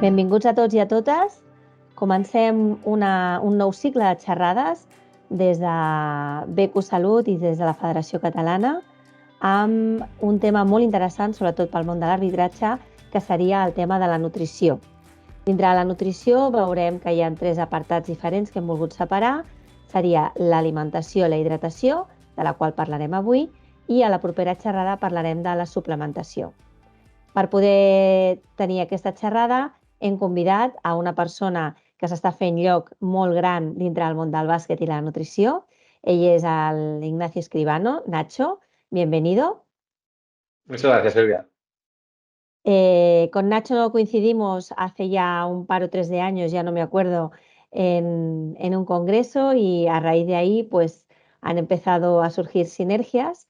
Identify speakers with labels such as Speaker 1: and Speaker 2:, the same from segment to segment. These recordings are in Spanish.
Speaker 1: Benvinguts a tots i a totes. Comencem un nou cicle de xerrades des de Beco Salut i des de la Federació Catalana amb un tema molt interessant, sobretot pel món de l'arbitratge, que seria el tema de la nutrició. Dintre de la nutrició veurem que hi ha 3 apartats diferents que hem volgut separar. Seria l'alimentació i la hidratació, de la qual parlarem avui, i a la propera xerrada parlarem de la suplementació. Per poder tenir aquesta xerrada hem convidat a una persona que s'està fent lloc molt gran dintre del món del bàsquet i la nutrició. Ell és el Ignacio Escribano. Nacho, bienvenido.
Speaker 2: Muchas gracias, Silvia.
Speaker 1: Con Nacho coincidimos hace ya un par o 3 de años, ya no me acuerdo, en un congreso, y a raíz de ahí pues han empezado a surgir sinergias,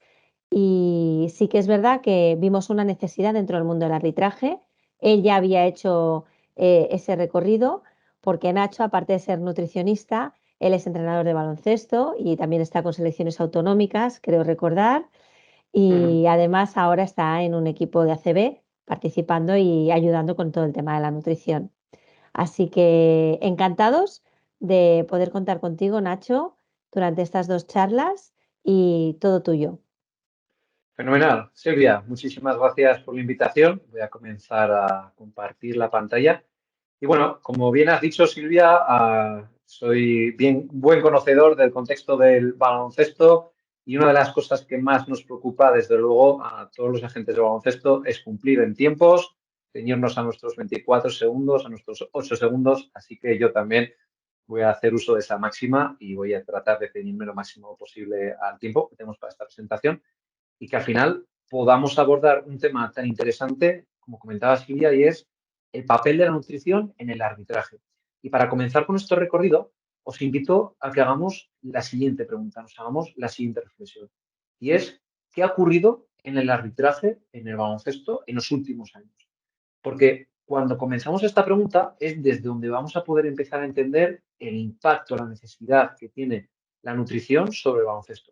Speaker 1: y sí que es verdad que vimos una necesidad dentro del mundo del arbitraje. Él ya había hecho ese recorrido porque Nacho, aparte de ser nutricionista, él es entrenador de baloncesto y también está con selecciones autonómicas, creo recordar, y además ahora está en un equipo de ACB participando y ayudando con todo el tema de la nutrición. Así que encantados de poder contar contigo, Nacho, durante estas 2 charlas, y todo tuyo.
Speaker 2: Fenomenal. Silvia, muchísimas gracias por la invitación. Voy a comenzar a compartir la pantalla. Y bueno, como bien has dicho, Silvia, soy buen conocedor del contexto del baloncesto, y una de las cosas que más nos preocupa, desde luego, a todos los agentes de baloncesto es cumplir en tiempos, ceñirnos a nuestros 24 segundos, a nuestros 8 segundos. Así que yo también voy a hacer uso de esa máxima y voy a tratar de ceñirme lo máximo posible al tiempo que tenemos para esta presentación, y que al final podamos abordar un tema tan interesante, como comentaba Silvia, y es el papel de la nutrición en el arbitraje. Y para comenzar con nuestro recorrido, os invito a que hagamos la siguiente pregunta, nos hagamos la siguiente reflexión. Y es, ¿qué ha ocurrido en el arbitraje, en el baloncesto, en los últimos años? Porque cuando comenzamos esta pregunta es desde donde vamos a poder empezar a entender el impacto, la necesidad que tiene la nutrición sobre el baloncesto.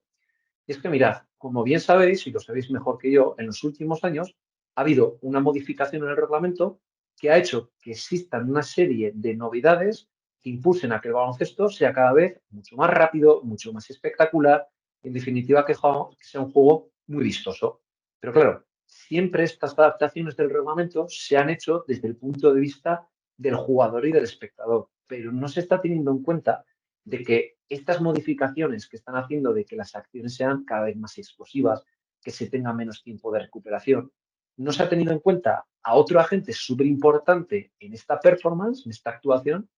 Speaker 2: Y es que mirad, como bien sabéis, y lo sabéis mejor que yo, en los últimos años ha habido una modificación en el reglamento que ha hecho que existan una serie de novedades que impulsen a que el baloncesto sea cada vez mucho más rápido, mucho más espectacular, y en definitiva que sea un juego muy vistoso. Pero claro, siempre estas adaptaciones del reglamento se han hecho desde el punto de vista del jugador y del espectador, pero no se está teniendo en cuenta de que estas modificaciones que están haciendo de que las acciones sean cada vez más explosivas, que se tenga menos tiempo de recuperación, no se ha tenido en cuenta a otro agente súper importante en esta performance, en esta actuación,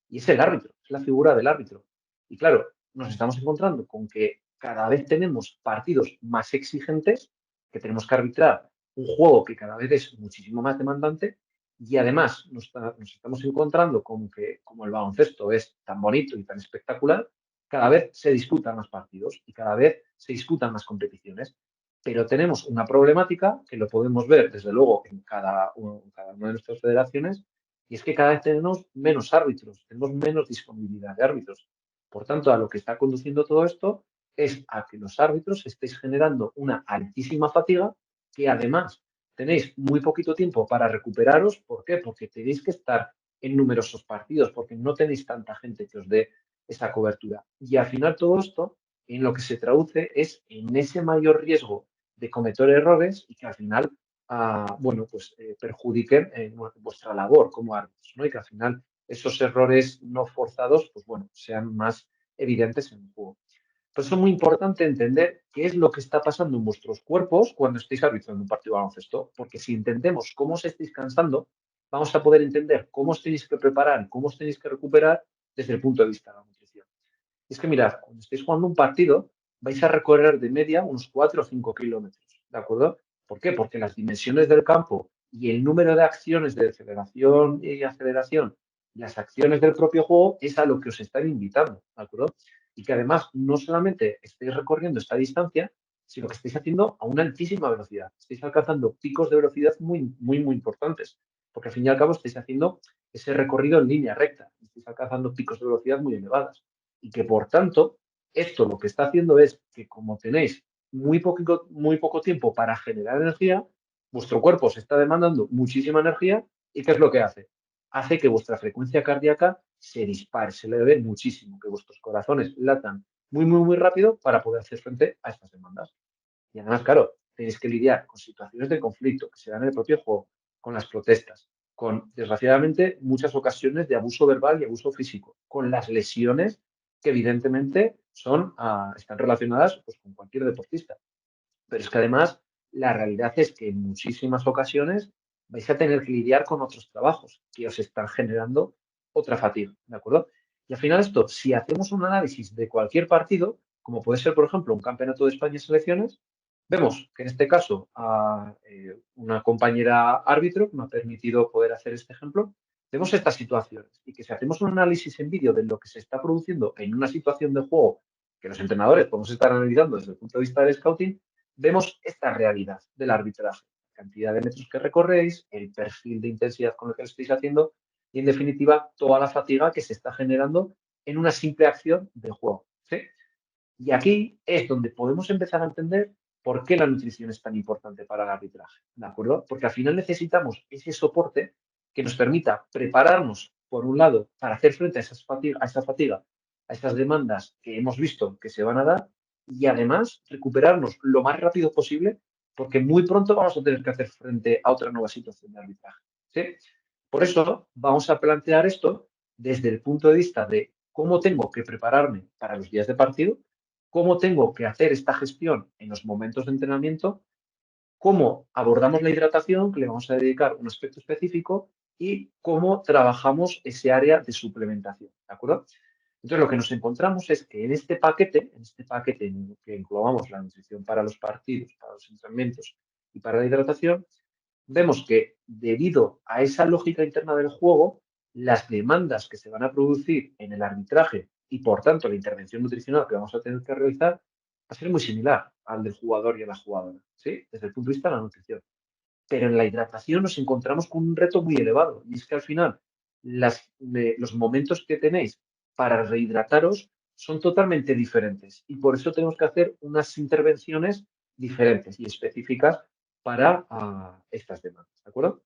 Speaker 2: y es el árbitro, es la figura del árbitro. Y claro, nos estamos encontrando con que cada vez tenemos partidos más exigentes, que tenemos que arbitrar un juego que cada vez es muchísimo más demandante, y además nos estamos encontrando con que, como el baloncesto es tan bonito y tan espectacular, cada vez se disputan más partidos y cada vez se disputan más competiciones. Pero tenemos una problemática que lo podemos ver, desde luego, en cada una de nuestras federaciones, y es que cada vez tenemos menos árbitros, tenemos menos disponibilidad de árbitros. Por tanto, a lo que está conduciendo todo esto es a que los árbitros estéis generando una altísima fatiga, que además tenéis muy poquito tiempo para recuperaros. ¿Por qué? Porque tenéis que estar en numerosos partidos, porque no tenéis tanta gente que os dé esa cobertura. Y al final todo esto en lo que se traduce es en ese mayor riesgo de cometer errores y que al final perjudiquen vuestra labor como árbitros, ¿no? Y que al final esos errores no forzados sean más evidentes en el juego. Por eso es muy importante entender qué es lo que está pasando en vuestros cuerpos cuando estéis arbitrando un partido de baloncesto, porque si entendemos cómo os estáis cansando, vamos a poder entender cómo os tenéis que preparar y cómo os tenéis que recuperar desde el punto de vista de la nutrición. Y es que mirad, cuando estéis jugando un partido, vais a recorrer de media unos 4 o 5 kilómetros, ¿de acuerdo? ¿Por qué? Porque las dimensiones del campo y el número de acciones de aceleración y aceleración, las acciones del propio juego, es a lo que os están invitando, ¿de acuerdo? Y que además no solamente estáis recorriendo esta distancia, sino que estáis haciendo a una altísima velocidad. Estáis alcanzando picos de velocidad muy, muy, muy importantes, porque al fin y al cabo estáis haciendo ese recorrido en línea recta, estáis alcanzando picos de velocidad muy elevadas. Y que, por tanto, esto lo que está haciendo es que, como tenéis muy poco tiempo para generar energía, vuestro cuerpo se está demandando muchísima energía. ¿Y qué es lo que hace? hace que vuestra frecuencia cardíaca se dispare, se eleve muchísimo, que vuestros corazones latan muy, muy, muy rápido para poder hacer frente a estas demandas. Y además, claro, tenéis que lidiar con situaciones de conflicto que se dan en el propio juego, con las protestas, con, desgraciadamente, muchas ocasiones de abuso verbal y abuso físico, con las lesiones que evidentemente están relacionadas pues, con cualquier deportista. Pero es que además la realidad es que en muchísimas ocasiones vais a tener que lidiar con otros trabajos que os están generando otra fatiga, ¿de acuerdo? Y al final esto, si hacemos un análisis de cualquier partido, como puede ser, por ejemplo, un campeonato de España de selecciones, vemos que en este caso a una compañera árbitro que me ha permitido poder hacer este ejemplo, vemos estas situaciones y que si hacemos un análisis en vídeo de lo que se está produciendo en una situación de juego que los entrenadores podemos estar analizando desde el punto de vista del scouting, vemos esta realidad del arbitraje, la cantidad de metros que recorréis, el perfil de intensidad con el que lo estáis haciendo y, en definitiva, toda la fatiga que se está generando en una simple acción de juego. ¿Sí? Y aquí es donde podemos empezar a entender por qué la nutrición es tan importante para el arbitraje, ¿de acuerdo? Porque al final necesitamos ese soporte que nos permita prepararnos, por un lado, para hacer frente a, esa fatiga, a estas demandas que hemos visto que se van a dar, y además recuperarnos lo más rápido posible, porque muy pronto vamos a tener que hacer frente a otra nueva situación de arbitraje. ¿Sí? Por eso vamos a plantear esto desde el punto de vista de cómo tengo que prepararme para los días de partido, cómo tengo que hacer esta gestión en los momentos de entrenamiento, cómo abordamos la hidratación, que le vamos a dedicar un aspecto específico, y cómo trabajamos ese área de suplementación, ¿de acuerdo? Entonces, lo que nos encontramos es que en este paquete en el que englobamos la nutrición para los partidos, para los entrenamientos y para la hidratación, vemos que debido a esa lógica interna del juego, las demandas que se van a producir en el arbitraje y, por tanto, la intervención nutricional que vamos a tener que realizar va a ser muy similar al del jugador y a la jugadora, ¿sí? Desde el punto de vista de la nutrición. Pero en la hidratación nos encontramos con un reto muy elevado y es que al final los momentos que tenéis para rehidrataros son totalmente diferentes y por eso tenemos que hacer unas intervenciones diferentes y específicas para estas demandas, ¿de acuerdo?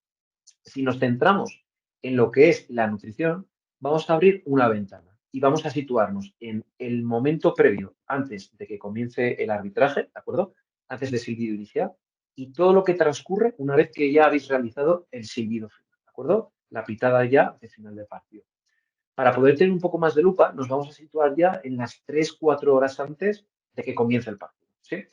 Speaker 2: Si nos centramos en lo que es la nutrición, vamos a abrir una ventana y vamos a situarnos en el momento previo, antes de que comience el arbitraje, ¿de acuerdo? Antes del silbido inicial y todo lo que transcurre una vez que ya habéis realizado el silbido final, ¿de acuerdo? La pitada ya de final de partido. Para poder tener un poco más de lupa, nos vamos a situar ya en las 3 4 horas antes de que comience el partido, ¿sí?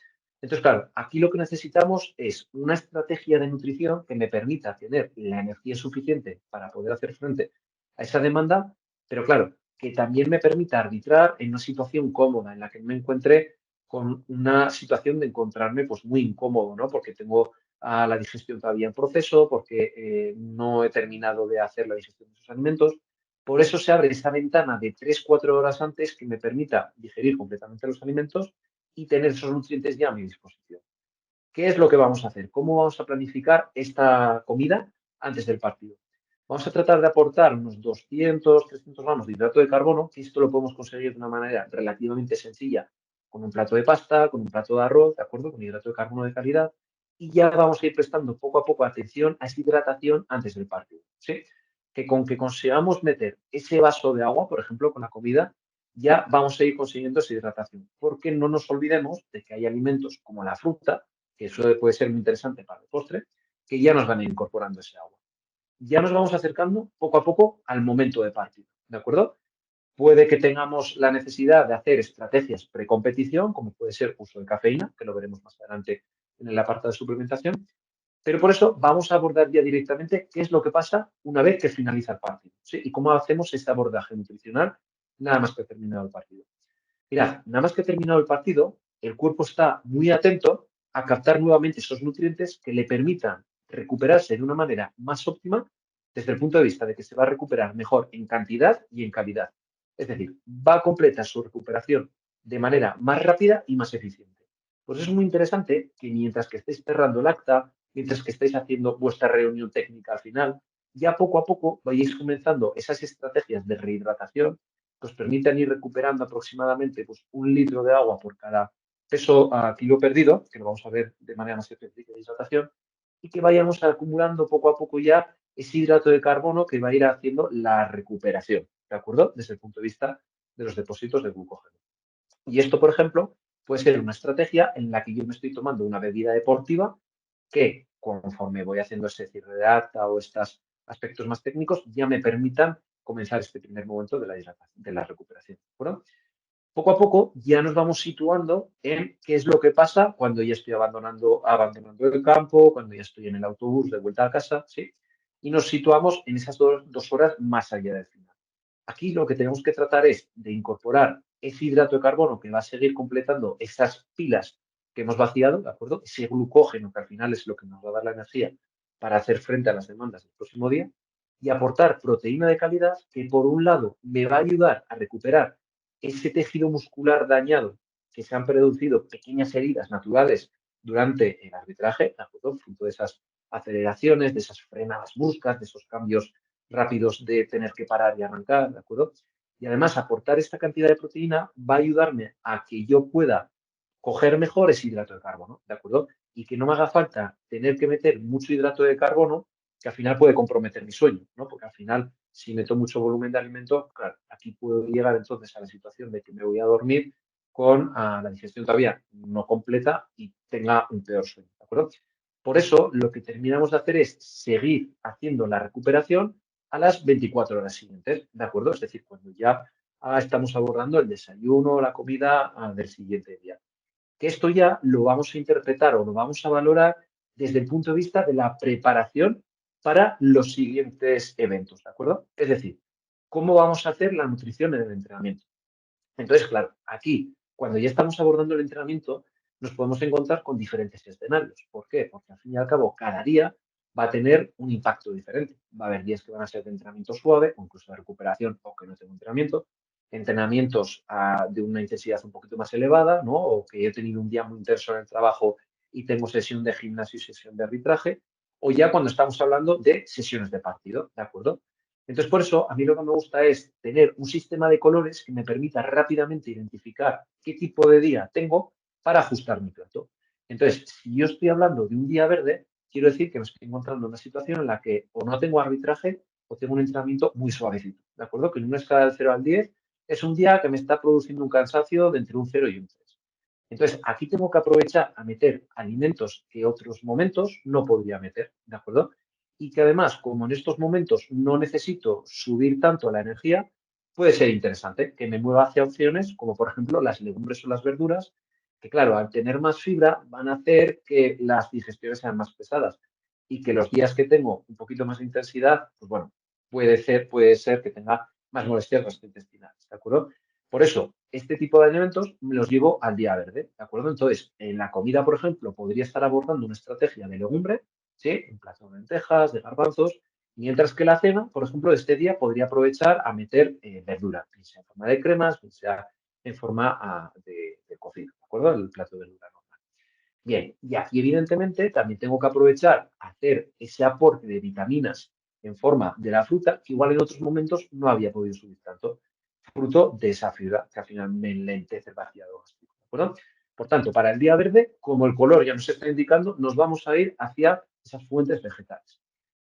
Speaker 2: Entonces, claro, aquí lo que necesitamos es una estrategia de nutrición que me permita tener la energía suficiente para poder hacer frente a esa demanda, pero claro, que también me permita arbitrar en una situación cómoda, en la que me encuentre con una situación de encontrarme pues muy incómodo, ¿no? Porque tengo la digestión todavía en proceso, porque no he terminado de hacer la digestión de esos alimentos. Por eso se abre esa ventana de 3 4 horas antes que me permita digerir completamente los alimentos y tener esos nutrientes ya a mi disposición. ¿Qué es lo que vamos a hacer? ¿Cómo vamos a planificar esta comida antes del partido? Vamos a tratar de aportar unos 200, 300 gramos de hidrato de carbono, que esto lo podemos conseguir de una manera relativamente sencilla, con un plato de pasta, con un plato de arroz, ¿de acuerdo? Con hidrato de carbono de calidad. Y ya vamos a ir prestando poco a poco atención a esa hidratación antes del partido, ¿sí? Que con que consigamos meter ese vaso de agua, por ejemplo, con la comida, ya vamos a ir consiguiendo esa hidratación. Porque no nos olvidemos de que hay alimentos como la fruta, que eso puede ser muy interesante para el postre, que ya nos van a ir incorporando ese agua. Ya nos vamos acercando poco a poco al momento de partido, ¿de acuerdo? Puede que tengamos la necesidad de hacer estrategias precompetición, como puede ser uso de cafeína, que lo veremos más adelante en el apartado de suplementación, pero por eso vamos a abordar ya directamente qué es lo que pasa una vez que finaliza el partido, ¿sí? Y cómo hacemos este abordaje nutricional nada más que terminado el partido. Mirad, nada más que terminado el partido, el cuerpo está muy atento a captar nuevamente esos nutrientes que le permitan recuperarse de una manera más óptima desde el punto de vista de que se va a recuperar mejor en cantidad y en calidad. Es decir, va a completar su recuperación de manera más rápida y más eficiente. Pues es muy interesante que mientras que estéis cerrando el acta, mientras que estáis haciendo vuestra reunión técnica al final, ya poco a poco vayáis comenzando esas estrategias de rehidratación que os permitan ir recuperando aproximadamente pues, 1 litro de agua por cada peso a kilo perdido, que lo vamos a ver de manera más específica de hidratación, y que vayamos acumulando poco a poco ya ese hidrato de carbono que va a ir haciendo la recuperación, ¿de acuerdo? Desde el punto de vista de los depósitos de glucógeno. Y esto, por ejemplo, puede ser una estrategia en la que yo me estoy tomando una bebida deportiva que, conforme voy haciendo ese cierre de acta o estos aspectos más técnicos, ya me permitan comenzar este primer momento de la hidratación, de la recuperación. ¿De acuerdo? Poco a poco ya nos vamos situando en qué es lo que pasa cuando ya estoy abandonando el campo, cuando ya estoy en el autobús de vuelta a casa, ¿sí? Y nos situamos en esas 2 horas más allá del final. Aquí lo que tenemos que tratar es de incorporar ese hidrato de carbono que va a seguir completando esas pilas que hemos vaciado, ¿de acuerdo? Ese glucógeno que al final es lo que nos va a dar la energía para hacer frente a las demandas del próximo día y aportar proteína de calidad que por un lado me va a ayudar a recuperar ese tejido muscular dañado que se han producido pequeñas heridas naturales durante el arbitraje, ¿de acuerdo? Fruto de esas aceleraciones, de esas frenadas bruscas, de esos cambios rápidos de tener que parar y arrancar, ¿de acuerdo? Y además aportar esta cantidad de proteína va a ayudarme a que yo pueda coger mejor ese hidrato de carbono, ¿de acuerdo? Y que no me haga falta tener que meter mucho hidrato de carbono que al final puede comprometer mi sueño, ¿no? Porque al final, si meto mucho volumen de alimento, claro, aquí puedo llegar entonces a la situación de que me voy a dormir con la digestión todavía no completa y tenga un peor sueño, ¿de acuerdo? Por eso, lo que terminamos de hacer es seguir haciendo la recuperación a las 24 horas siguientes, ¿de acuerdo? Es decir, cuando ya estamos abordando el desayuno o la comida del siguiente día. Que esto ya lo vamos a interpretar o lo vamos a valorar desde el punto de vista de la preparación para los siguientes eventos, ¿de acuerdo? Es decir, cómo vamos a hacer la nutrición en el entrenamiento. Entonces, claro, aquí, cuando ya estamos abordando el entrenamiento, nos podemos encontrar con diferentes escenarios. ¿Por qué? Porque al fin y al cabo, cada día va a tener un impacto diferente. Va a haber días que van a ser de entrenamiento suave o incluso de recuperación o que no tengo entrenamiento. Entrenamientos de una intensidad un poquito más elevada, ¿no? O que he tenido un día muy intenso en el trabajo y tengo sesión de gimnasio y sesión de arbitraje. O ya cuando estamos hablando de sesiones de partido, ¿de acuerdo? Entonces, por eso, a mí lo que me gusta es tener un sistema de colores que me permita rápidamente identificar qué tipo de día tengo para ajustar mi plato. Entonces, si yo estoy hablando de un día verde, quiero decir que me estoy encontrando en una situación en la que o no tengo arbitraje o tengo un entrenamiento muy suavecito, ¿de acuerdo? Que en una escala del 0 al 10 es un día que me está produciendo un cansancio de entre un 0 y un 3. Entonces, aquí tengo que aprovechar a meter alimentos que otros momentos no podría meter, ¿de acuerdo? Y que además, como en estos momentos no necesito subir tanto la energía, puede ser interesante que me mueva hacia opciones como por ejemplo las legumbres o las verduras, que claro, al tener más fibra van a hacer que las digestiones sean más pesadas y que los días que tengo un poquito más de intensidad, pues bueno, puede ser que tenga más molestias gastrointestinales, ¿de acuerdo? Por eso, este tipo de alimentos me los llevo al día verde, ¿de acuerdo? Entonces, en la comida, por ejemplo, podría estar abordando una estrategia de legumbre, ¿sí? Un plato de lentejas, de garbanzos, mientras que la cena, por ejemplo, de este día podría aprovechar a meter verdura, bien sea en forma de cremas, bien sea en forma de cocido, ¿de acuerdo? El plato de verdura normal. Bien, y aquí evidentemente también tengo que aprovechar a hacer ese aporte de vitaminas en forma de la fruta, que igual en otros momentos no había podido subir tanto, fruto de esa fibra que al final me enlentece el vaciado gástrico, ¿de acuerdo? Por tanto, para el día verde, como el color ya nos está indicando, nos vamos a ir hacia esas fuentes vegetales.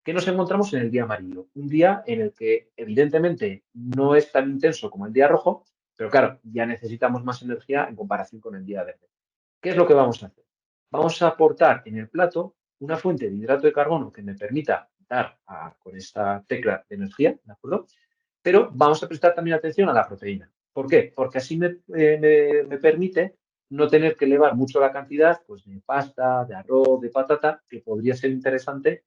Speaker 2: ¿Qué nos encontramos en el día amarillo? Un día en el que evidentemente no es tan intenso como el día rojo, pero claro, ya necesitamos más energía en comparación con el día verde. ¿Qué es lo que vamos a hacer? Vamos a aportar en el plato una fuente de hidrato de carbono que me permita dar con esta tecla de energía, ¿de acuerdo? Pero vamos a prestar también atención a la proteína. ¿Por qué? Porque así me permite no tener que elevar mucho la cantidad pues, de pasta, de arroz, de patata, que podría ser interesante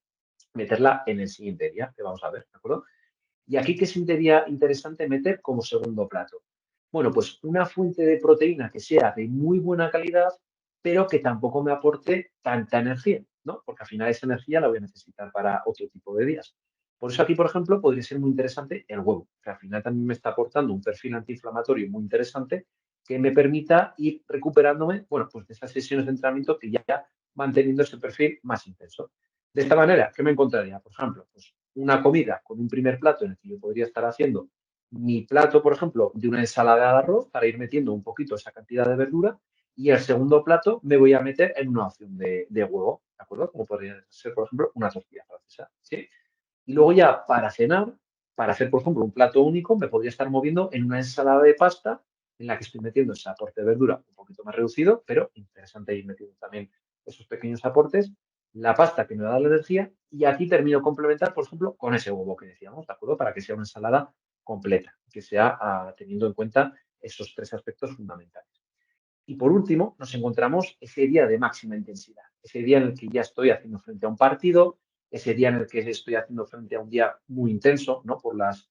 Speaker 2: meterla en el siguiente día, que vamos a ver, ¿de acuerdo? Y aquí, ¿qué sería interesante meter como segundo plato? Bueno, pues una fuente de proteína que sea de muy buena calidad, pero que tampoco me aporte tanta energía, ¿no? Porque al final esa energía la voy a necesitar para otro tipo de días. Por eso aquí, por ejemplo, podría ser muy interesante el huevo, que al final también me está aportando un perfil antiinflamatorio muy interesante que me permita ir recuperándome, bueno, pues de esas sesiones de entrenamiento que ya van teniendo ese perfil más intenso. De esta manera, ¿qué me encontraría? Por ejemplo, pues una comida con un primer plato en el que yo podría estar haciendo mi plato, por ejemplo, de una ensalada de arroz para ir metiendo un poquito esa cantidad de verdura y el segundo plato me voy a meter en una opción de huevo, ¿de acuerdo? Como podría ser, por ejemplo, una tortilla francesa, ¿sí? Y luego ya para cenar, para hacer, por ejemplo, un plato único, me podría estar moviendo en una ensalada de pasta en la que estoy metiendo ese aporte de verdura un poquito más reducido, pero interesante ir metiendo también esos pequeños aportes, la pasta que me da la energía y aquí termino de complementar, por ejemplo, con ese huevo que decíamos, ¿de acuerdo? Para que sea una ensalada completa, que sea teniendo en cuenta esos tres aspectos fundamentales. Y por último, nos encontramos ese día de máxima intensidad, ese día en el que ya estoy haciendo frente a un partido, ese día en el que estoy haciendo frente a un día muy intenso, ¿no? Por las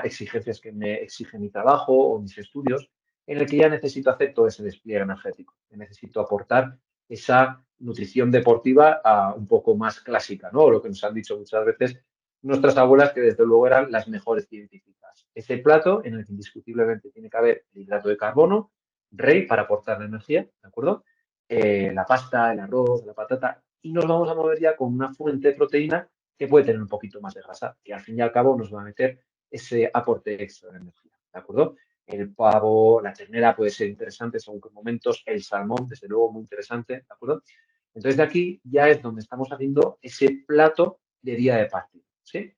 Speaker 2: exigencias que me exige mi trabajo o mis estudios, en el que ya necesito hacer todo ese despliegue energético, que necesito aportar esa nutrición deportiva un poco más clásica, ¿no? Lo que nos han dicho muchas veces nuestras abuelas, que desde luego eran las mejores científicas. Ese plato en el que indiscutiblemente tiene que haber el hidrato de carbono, rey para aportar la energía, ¿de acuerdo? La pasta, el arroz, la patata, y nos vamos a mover ya con una fuente de proteína que puede tener un poquito más de grasa, que al fin y al cabo nos va a meter ese aporte extra de energía, ¿de acuerdo? El pavo, la ternera puede ser interesante según qué momentos, el salmón, desde luego, muy interesante, ¿de acuerdo? Entonces, de aquí ya es donde estamos haciendo ese plato de día de partido, ¿sí?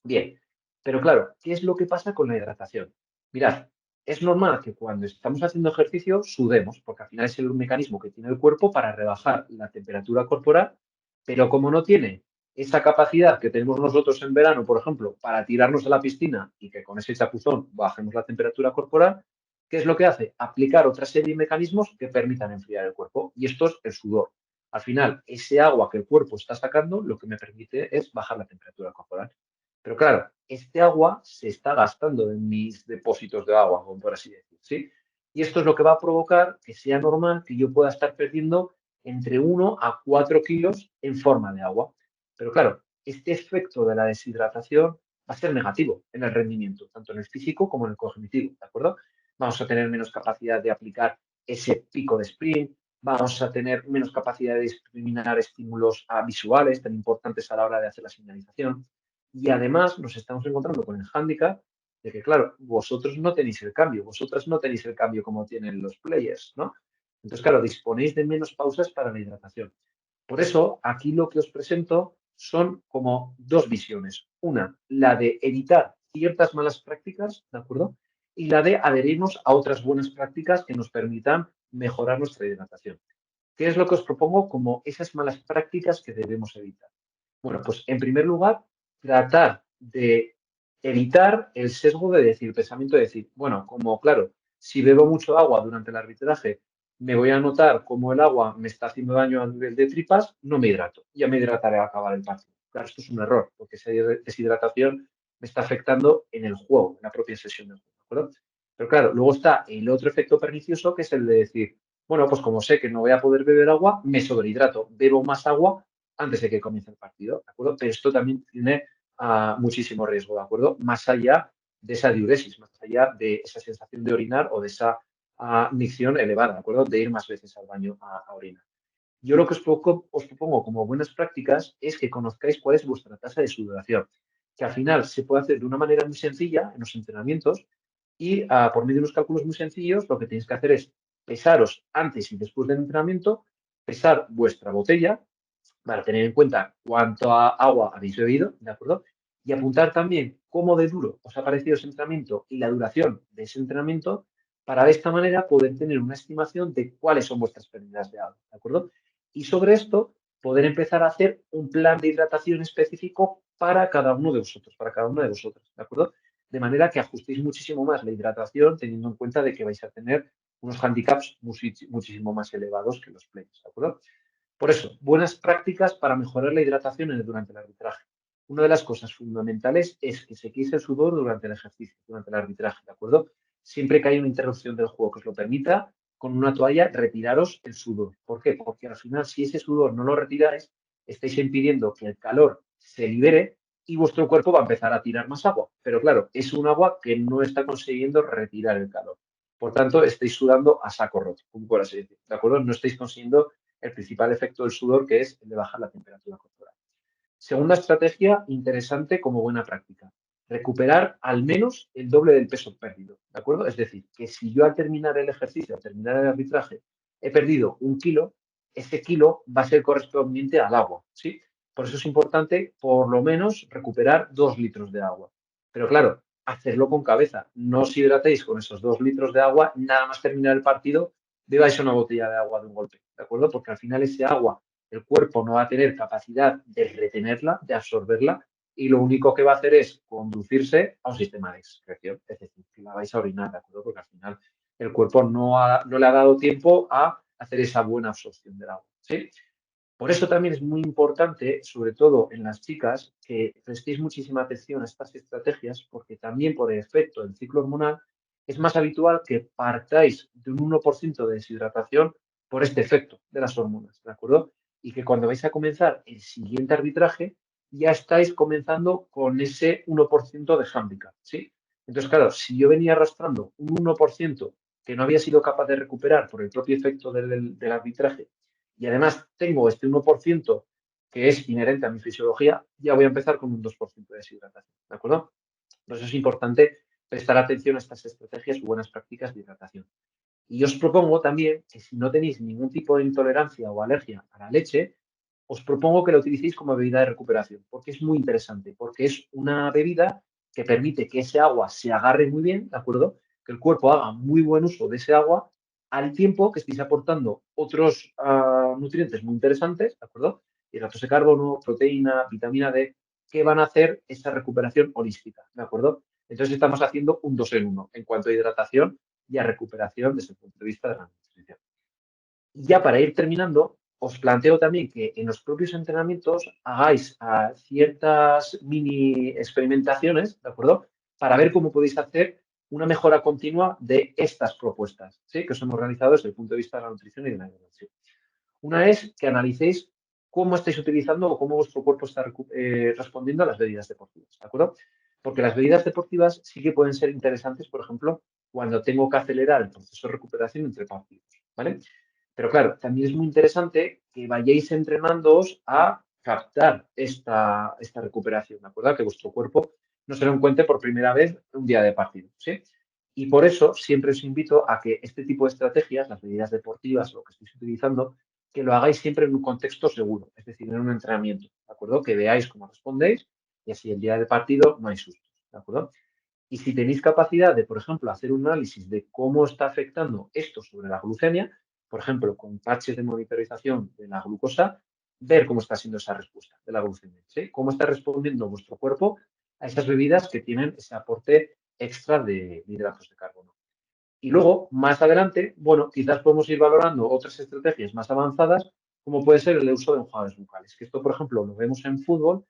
Speaker 2: Bien, pero claro, ¿qué es lo que pasa con la hidratación? Mirad, es normal que cuando estamos haciendo ejercicio sudemos, porque al final es el mecanismo que tiene el cuerpo para rebajar la temperatura corporal, pero como no tiene esa capacidad que tenemos nosotros en verano, por ejemplo, para tirarnos a la piscina y que con ese chapuzón bajemos la temperatura corporal, ¿qué es lo que hace? Aplicar otra serie de mecanismos que permitan enfriar el cuerpo. Y esto es el sudor. Al final, ese agua que el cuerpo está sacando lo que me permite es bajar la temperatura corporal. Pero claro, este agua se está gastando en mis depósitos de agua, como por así decir, ¿sí? Y esto es lo que va a provocar que sea normal que yo pueda estar perdiendo entre 1 a 4 kilos en forma de agua. Pero claro, este efecto de la deshidratación va a ser negativo en el rendimiento, tanto en el físico como en el cognitivo, ¿de acuerdo? Vamos a tener menos capacidad de aplicar ese pico de sprint, vamos a tener menos capacidad de discriminar estímulos visuales tan importantes a la hora de hacer la señalización. Y además nos estamos encontrando con el hándicap de que, claro, vosotros no tenéis el cambio, vosotras no tenéis el cambio como tienen los players, ¿no? Entonces, claro, disponéis de menos pausas para la hidratación. Por eso, aquí lo que os presento son como dos visiones. Una, la de evitar ciertas malas prácticas, ¿de acuerdo? Y la de adherirnos a otras buenas prácticas que nos permitan mejorar nuestra hidratación. ¿Qué es lo que os propongo como esas malas prácticas que debemos evitar? Bueno, pues en primer lugar, tratar de evitar el sesgo de decir, el pensamiento de decir, bueno, como claro, si bebo mucho agua durante el arbitraje, me voy a notar como el agua me está haciendo daño a nivel de tripas, no me hidrato, ya me hidrataré al acabar el partido. Claro, esto es un error, porque esa deshidratación me está afectando en el juego, en la propia sesión del juego, ¿de acuerdo? Pero claro, luego está el otro efecto pernicioso, que es el de decir, bueno, pues como sé que no voy a poder beber agua, me sobrehidrato, bebo más agua antes de que comience el partido, ¿de acuerdo? Pero esto también tiene muchísimo riesgo, ¿de acuerdo? Más allá de esa diuresis, más allá de esa sensación de orinar o de esa micción elevada, ¿de acuerdo? De ir más veces al baño a orinar. Yo lo que os propongo como buenas prácticas es que conozcáis cuál es vuestra tasa de sudoración, que al final se puede hacer de una manera muy sencilla en los entrenamientos y por medio de unos cálculos muy sencillos lo que tenéis que hacer es pesaros antes y después del entrenamiento, pesar vuestra botella para tener en cuenta cuánta agua habéis bebido, ¿de acuerdo? Y apuntar también cómo de duro os ha parecido ese entrenamiento y la duración de ese entrenamiento para de esta manera poder tener una estimación de cuáles son vuestras pérdidas de agua, ¿de acuerdo? Y sobre esto poder empezar a hacer un plan de hidratación específico para cada uno de vosotros, para cada una de vosotras, ¿de acuerdo? De manera que ajustéis muchísimo más la hidratación teniendo en cuenta de que vais a tener unos handicaps muchísimo más elevados que los players, ¿de acuerdo? Por eso, buenas prácticas para mejorar la hidratación durante el arbitraje. Una de las cosas fundamentales es que se quise el sudor durante el ejercicio, durante el arbitraje, ¿de acuerdo? Siempre que haya una interrupción del juego que os lo permita, con una toalla retiraros el sudor. ¿Por qué? Porque al final, si ese sudor no lo retiráis, estáis impidiendo que el calor se libere y vuestro cuerpo va a empezar a tirar más agua. Pero claro, es un agua que no está consiguiendo retirar el calor. Por tanto, estáis sudando a saco roto, como por así decirlo, ¿de acuerdo? No estáis consiguiendo el principal efecto del sudor, que es el de bajar la temperatura corporal. Segunda estrategia interesante como buena práctica. Recuperar al menos el doble del peso perdido, ¿de acuerdo? Es decir, que si yo al terminar el ejercicio, al terminar el arbitraje, he perdido 1 kilo, ese kilo va a ser correspondiente al agua, ¿sí? Por eso es importante, por lo menos, recuperar 2 litros de agua. Pero claro, hacerlo con cabeza. No os hidratéis con esos 2 litros de agua, nada más terminar el partido, bebáis una botella de agua de un golpe, ¿de acuerdo? Porque al final ese agua, el cuerpo no va a tener capacidad de retenerla, de absorberla, y lo único que va a hacer es conducirse a un sistema de excreción, es decir, que la vais a orinar, ¿de acuerdo? Porque al final el cuerpo no le ha dado tiempo a hacer esa buena absorción del agua, ¿sí? Por eso también es muy importante, sobre todo en las chicas, que prestéis muchísima atención a estas estrategias, porque también por el efecto del ciclo hormonal es más habitual que partáis de un 1% de deshidratación por este efecto de las hormonas, ¿de acuerdo? Y que cuando vais a comenzar el siguiente arbitraje, ya estáis comenzando con ese 1% de hándicap, ¿sí? Entonces, claro, si yo venía arrastrando un 1% que no había sido capaz de recuperar por el propio efecto del arbitraje y además tengo este 1% que es inherente a mi fisiología, ya voy a empezar con un 2% de deshidratación, ¿de acuerdo? Entonces es importante prestar atención a estas estrategias y buenas prácticas de hidratación. Y os propongo también que si no tenéis ningún tipo de intolerancia o alergia a la leche, os propongo que la utilicéis como bebida de recuperación, porque es muy interesante, porque es una bebida que permite que ese agua se agarre muy bien, ¿de acuerdo? Que el cuerpo haga muy buen uso de ese agua al tiempo que estéis aportando otros nutrientes muy interesantes, ¿de acuerdo? Hidratos de carbono, proteína, vitamina D, que van a hacer esa recuperación holística, ¿de acuerdo? Entonces estamos haciendo un 2 en 1 en cuanto a hidratación y a recuperación desde el punto de vista de la nutrición. Y ya para ir terminando, os planteo también que en los propios entrenamientos hagáis ciertas mini experimentaciones, ¿de acuerdo? Para ver cómo podéis hacer una mejora continua de estas propuestas, ¿sí? Que os hemos realizado desde el punto de vista de la nutrición y de la alimentación. Una es que analicéis cómo estáis utilizando o cómo vuestro cuerpo está respondiendo a las bebidas deportivas, ¿de acuerdo? Porque las bebidas deportivas sí que pueden ser interesantes, por ejemplo, cuando tengo que acelerar el proceso de recuperación entre partidos, ¿vale? Pero claro, también es muy interesante que vayáis entrenándoos a captar esta recuperación, ¿de acuerdo? Que vuestro cuerpo no se lo encuentre por primera vez un día de partido, ¿sí? Y por eso siempre os invito a que este tipo de estrategias, las medidas deportivas, lo que estéis utilizando, que lo hagáis siempre en un contexto seguro, es decir, en un entrenamiento, ¿de acuerdo? Que veáis cómo respondéis y así el día del partido no hay sustos, ¿de acuerdo? Y si tenéis capacidad de, por ejemplo, hacer un análisis de cómo está afectando esto sobre la glucemia, por ejemplo, con patches de monitorización de la glucosa, ver cómo está siendo esa respuesta de la glucemia, ¿sí? Cómo está respondiendo vuestro cuerpo a esas bebidas que tienen ese aporte extra de hidratos de carbono. Y luego, más adelante, bueno, quizás podemos ir valorando otras estrategias más avanzadas, como puede ser el uso de enjuagues bucales. Que esto, por ejemplo, lo vemos en fútbol,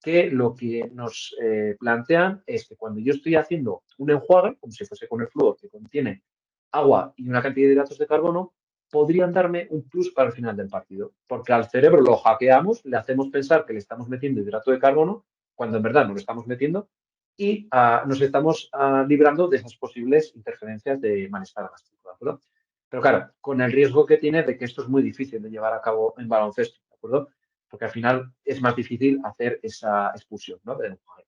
Speaker 2: que lo que nos plantean es que cuando yo estoy haciendo un enjuague, como si fuese con el flúor que contiene agua y una cantidad de hidratos de carbono, podrían darme un plus para el final del partido. Porque al cerebro lo hackeamos, le hacemos pensar que le estamos metiendo hidrato de carbono, cuando en verdad no lo estamos metiendo, y nos estamos librando de esas posibles interferencias de malestar gástrico, ¿de acuerdo? Pero claro, con el riesgo que tiene de que esto es muy difícil de llevar a cabo en baloncesto, ¿de acuerdo? Porque al final es más difícil hacer esa expulsión, ¿no? Del enjuague.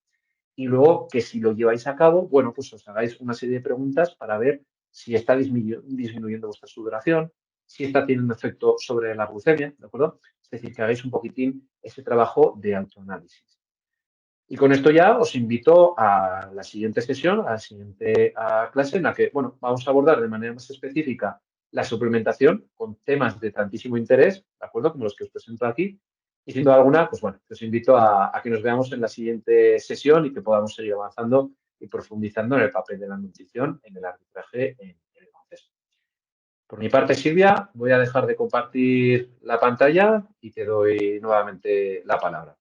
Speaker 2: Y luego que si lo lleváis a cabo, bueno, pues os hagáis una serie de preguntas para ver si está disminuyendo vuestra sudoración, si está teniendo efecto sobre la glucemia, ¿de acuerdo? Es decir, que hagáis un poquitín ese trabajo de autoanálisis. Y con esto ya os invito a la siguiente sesión, a la siguiente clase, en la que, bueno, vamos a abordar de manera más específica la suplementación con temas de tantísimo interés, ¿de acuerdo? Como los que os presento aquí. Y sin duda alguna, pues bueno, os invito a que nos veamos en la siguiente sesión y que podamos seguir avanzando y profundizando en el papel de la nutrición en el arbitraje en el baloncesto. Por mi parte, Silvia, voy a dejar de compartir la pantalla y te doy nuevamente la palabra.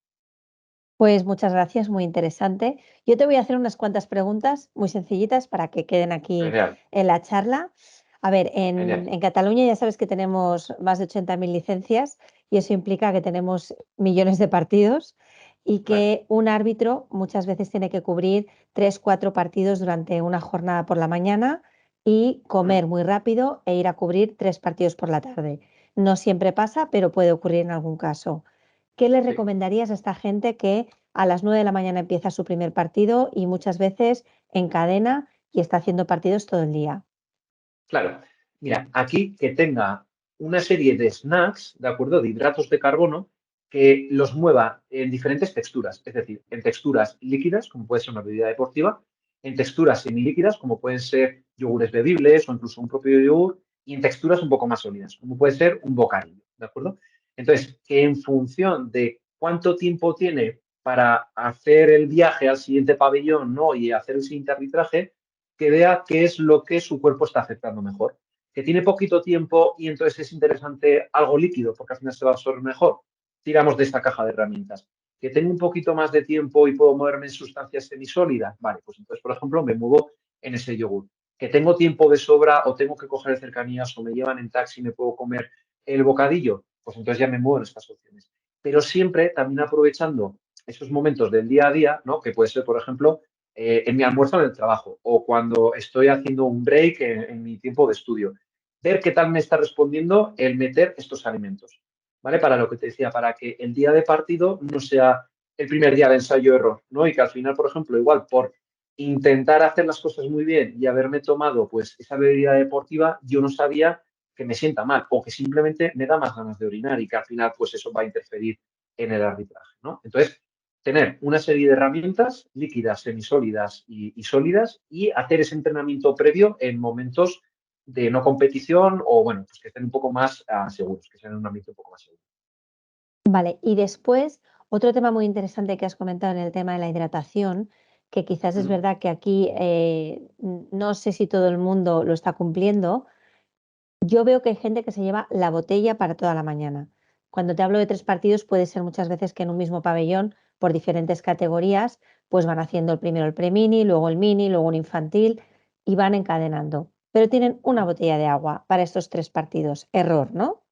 Speaker 1: Pues muchas gracias, muy interesante. Yo te voy a hacer unas cuantas preguntas muy sencillitas para que queden aquí
Speaker 2: Genial,
Speaker 1: en la charla. A ver,
Speaker 2: genial.
Speaker 1: en Cataluña ya sabes que tenemos más de 80.000 licencias y eso implica que tenemos millones de partidos y
Speaker 2: Vale,
Speaker 1: que un árbitro muchas veces tiene que cubrir 3, 4 partidos durante una jornada por la mañana y comer muy rápido e ir a cubrir 3 partidos por la tarde. No siempre pasa, pero puede ocurrir en algún caso. ¿Qué le
Speaker 2: sí.
Speaker 1: recomendarías a esta gente que a las 9 de la mañana empieza su primer partido y muchas veces encadena y está haciendo partidos todo el día?
Speaker 2: Claro, mira, aquí que tenga una serie de snacks, ¿de acuerdo? De hidratos de carbono que los mueva en diferentes texturas, es decir, en texturas líquidas, como puede ser una bebida deportiva, en texturas semilíquidas, como pueden ser yogures bebibles o incluso un propio yogur, y en texturas un poco más sólidas, como puede ser un bocadillo, ¿de acuerdo? Entonces, que en función de cuánto tiempo tiene para hacer el viaje al siguiente pabellón, ¿no? Y hacer el siguiente arbitraje, que vea qué es lo que su cuerpo está aceptando mejor. Que tiene poquito tiempo y entonces es interesante algo líquido, porque al final se va a absorber mejor. Tiramos de esta caja de herramientas. Que tengo un poquito más de tiempo y puedo moverme en sustancias semisólidas, vale, pues entonces, por ejemplo, me muevo en ese yogur. Que tengo tiempo de sobra o tengo que coger cercanías o me llevan en taxi y me puedo comer el bocadillo, pues entonces ya me muevo en estas opciones. Pero siempre también aprovechando esos momentos del día a día, ¿no? Que puede ser, por ejemplo, en mi almuerzo en el trabajo o cuando estoy haciendo un break en mi tiempo de estudio. Ver qué tal me está respondiendo el meter estos alimentos, ¿vale? Para lo que te decía, para que el día de partido no sea el primer día de ensayo-error, ¿no? Y que al final, por ejemplo, igual por intentar hacer las cosas muy bien y haberme tomado pues esa bebida deportiva, yo no sabía que me sienta mal o que simplemente me da más ganas de orinar y que al final pues eso va a interferir en el arbitraje, ¿no? Entonces, tener una serie de herramientas líquidas, semisólidas y sólidas y hacer ese entrenamiento previo en momentos de no competición o, bueno, pues que estén un poco más seguros, que sean en un ambiente un poco más seguro.
Speaker 1: Vale, y después, otro tema muy interesante que has comentado en el tema de la hidratación, que quizás es
Speaker 2: Mm.
Speaker 1: verdad que aquí no sé si todo el mundo lo está cumpliendo. Yo veo que hay gente que se lleva la botella para toda la mañana. Cuando te hablo de 3 partidos, puede ser muchas veces que en un mismo pabellón, por diferentes categorías, pues van haciendo el primero el pre-mini, luego el mini, luego un infantil y van encadenando. Pero tienen una botella de agua para estos 3 partidos. Error, ¿no?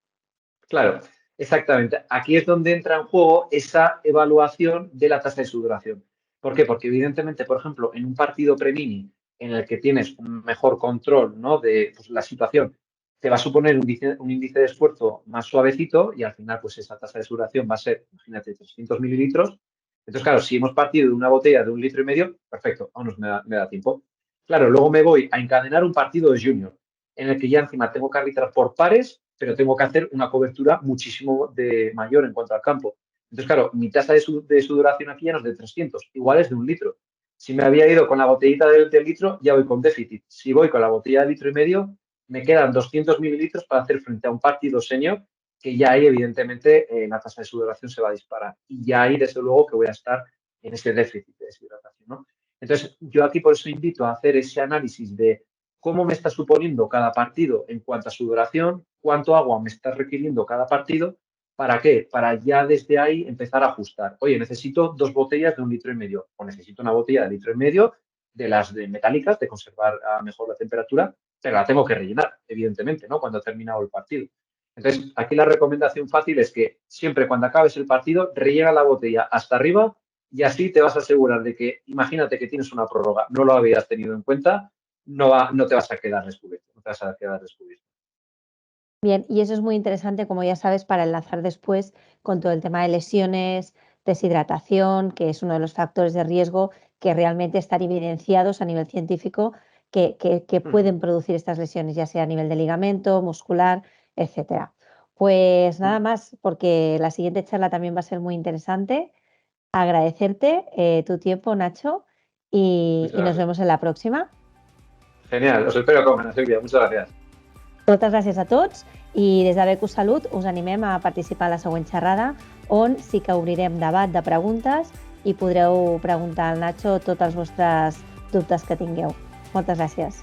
Speaker 2: Claro, exactamente. Aquí es donde entra en juego esa evaluación de la tasa de sudoración. ¿Por qué? Porque evidentemente, por ejemplo, en un partido pre-mini en el que tienes un mejor control, ¿no? De pues, la situación, te va a suponer un índice de esfuerzo más suavecito y al final, pues esa tasa de sudoración va a ser, imagínate, 300 mililitros. Entonces, claro, si hemos partido de una botella de 1,5 litros, perfecto, vámonos, me da tiempo. Claro, luego me voy a encadenar un partido de junior en el que ya encima tengo que arbitrar por pares, pero tengo que hacer una cobertura muchísimo mayor en cuanto al campo. Entonces, claro, mi tasa de sudoración aquí ya no es de 300, igual es de 1 litro. Si me había ido con la botellita del litro, ya voy con déficit. Si voy con la botella de 1,5 litros, me quedan 200 mililitros para hacer frente a un partido senior, que ya ahí, evidentemente, la tasa de sudoración se va a disparar. Y ya ahí, desde luego, que voy a estar en ese déficit de deshidratación, ¿no? Entonces, yo aquí por eso invito a hacer ese análisis de cómo me está suponiendo cada partido en cuanto a su duración, cuánto agua me está requiriendo cada partido, ¿para qué? Para ya desde ahí empezar a ajustar. Oye, necesito 2 botellas de 1,5 litros o necesito una botella de 1,5 litros de las de metálicas, de conservar mejor la temperatura, pero la tengo que rellenar, evidentemente, ¿no? Cuando ha terminado el partido. Entonces, aquí la recomendación fácil es que siempre cuando acabes el partido, rellena la botella hasta arriba y así te vas a asegurar de que, imagínate que tienes una prórroga, no lo habías tenido en cuenta, no te vas a quedar descubierto, no te vas a quedar descubierto.
Speaker 1: Bien, y eso es muy interesante, como ya sabes, para enlazar después con todo el tema de lesiones, deshidratación, que es uno de los factores de riesgo que realmente están evidenciados a nivel científico que
Speaker 2: Ujú,
Speaker 1: pueden producir estas lesiones, ya sea a nivel de ligamento, muscular, etcétera. Pues nada
Speaker 2: ujú.
Speaker 1: más, porque la siguiente charla también va a ser muy interesante. Agradecerte tu tiempo, Nacho, y
Speaker 2: Muchas
Speaker 1: nos
Speaker 2: gracias.
Speaker 1: vemos en la próxima.
Speaker 2: Genial, os espero con ganas, Silvia. Muchas gracias.
Speaker 1: Moltes gràcies a tots i des de Becus Salut us animem a participar a la següent xerrada on sí que obrirem debat de preguntes i podreu preguntar al Nacho tots els vostres dubtes que tingueu. Moltes gràcies.